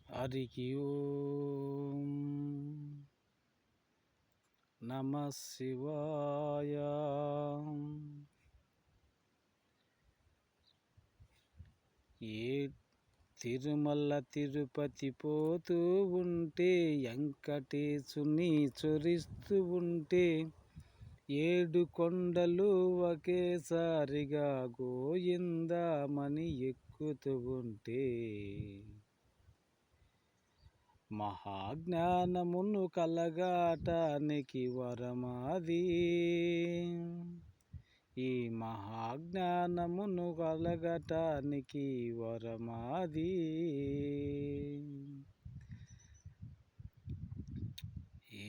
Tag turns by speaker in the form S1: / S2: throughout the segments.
S1: హరికి ఓం నమ శివాయ. ఏ తిరుమల తిరుపతి పోతూ ఉంటే వెంకటేశుని చొరిస్తూ ఉంటే 7 కొండలు ఒకేసారిగా గోయిందామని ఎక్కుతూ ఉంటే మహాజ్ఞానమును కలగాటానికి వరమాది. ఈ మహాజ్ఞానమును కలగటానికి వరమాది.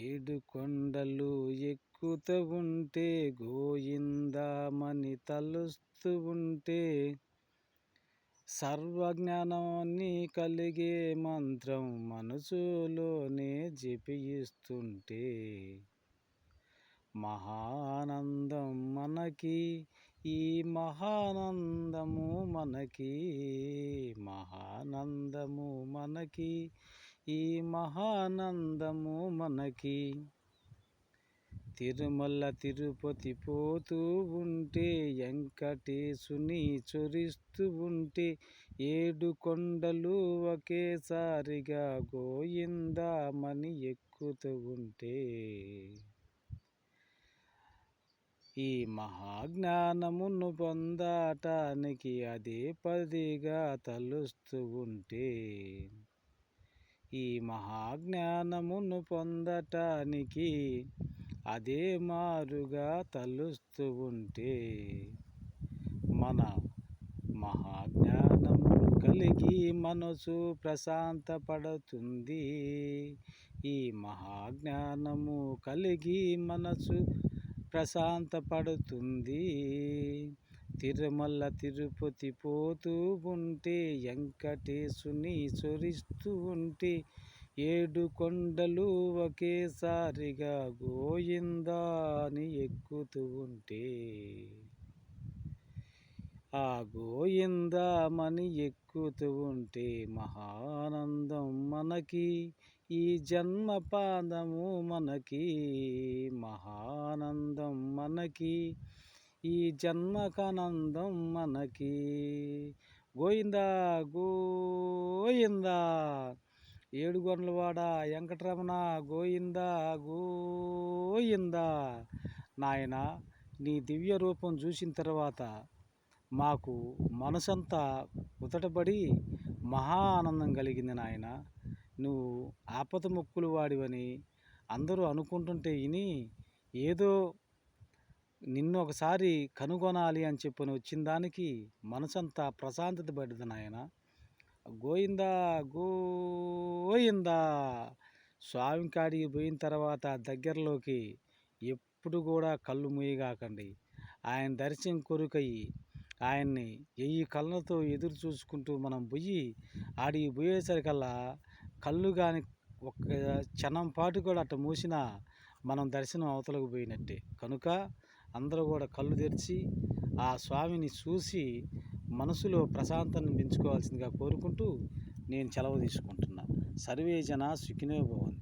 S1: 7 కొండలు ఎక్కుతూ ఉంటే గోయిందామని తలుస్తూ ఉంటే సర్వజ్ఞానాన్ని కలిగే మంత్రం మనసులోనే జపిస్తుంటే మహానందం మనకి, ఈ మహానందము మనకి, మహానందము మనకి, ఈ మహానందము మనకి. తిరుమల తిరుపతి పోతూ ఉంటే వెంకటేశుని చొరిస్తూ ఉంటే 7 కొండలు ఒకేసారిగా గోయిందామని ఎక్కుతూ ఉంటే ఈ మహాజ్ఞానమును పొందటానికి అదే పదిగా తలుస్తూ ఉంటే ఈ మహాజ్ఞానమును పొందటానికి అదే మారుగా తలుస్తూ ఉంటే మన మహాజ్ఞానము కలిగి మనసు ప్రశాంతపడుతుంది. ఈ మహాజ్ఞానము కలిగి మనసు ప్రశాంతపడుతుంది. తిరుమల తిరుపతి పోతూ ఉంటే వెంకటేశుని చొరిస్తూ ఉంటే 7 కొండలు ఒకేసారిగా గోయిందా అని ఎక్కుతూ ఉంటే ఆ గోయిందామని ఎక్కుతూ ఉంటే మహానందం మనకి, ఈ జన్మ పాదము మనకి, మహానందం మనకి, ఈ జన్మకానందం మనకి. గోయిందా గోయిందా, ఏడుగొండలవాడ వెంకటరమణ గోయిందా గోయిందా. నాయన, నీ దివ్య రూపం చూసిన తర్వాత మాకు మనసంతా ఉతటపడి మహా ఆనందం కలిగింది నాయన. నువ్వు ఆపద మొక్కులు వాడివని అందరూ అనుకుంటుంటే విని ఏదో నిన్ను ఒకసారి కనుగొనాలి అని చెప్పని వచ్చిన దానికి మనసంతా ప్రశాంతత పడింది నాయన. గోయిందా గోయిందా. స్వామి కాడికి పోయిన తర్వాత దగ్గరలోకి ఎప్పుడు కూడా కళ్ళు మూయగాకండి. ఆయన దర్శనం కొరుకయ్యి ఆయన్ని 1000 కళ్ళతో ఎదురు చూసుకుంటూ మనం పోయి ఆడికి పోయేసరికల్లా కళ్ళు కానీ ఒక్క క్షణం పాటు కూడా అట్ట మూసినా మనం దర్శనం అవతలకు పోయినట్టే. కనుక అందరూ కూడా కళ్ళు తెరిచి ఆ స్వామిని చూసి మనసులో ప్రశాంతాన్ని పెంచుకోవాల్సిందిగా కోరుకుంటూ నేను సెలవు తీసుకుంటున్నా. సర్వే జన సుఖినో భవంతు.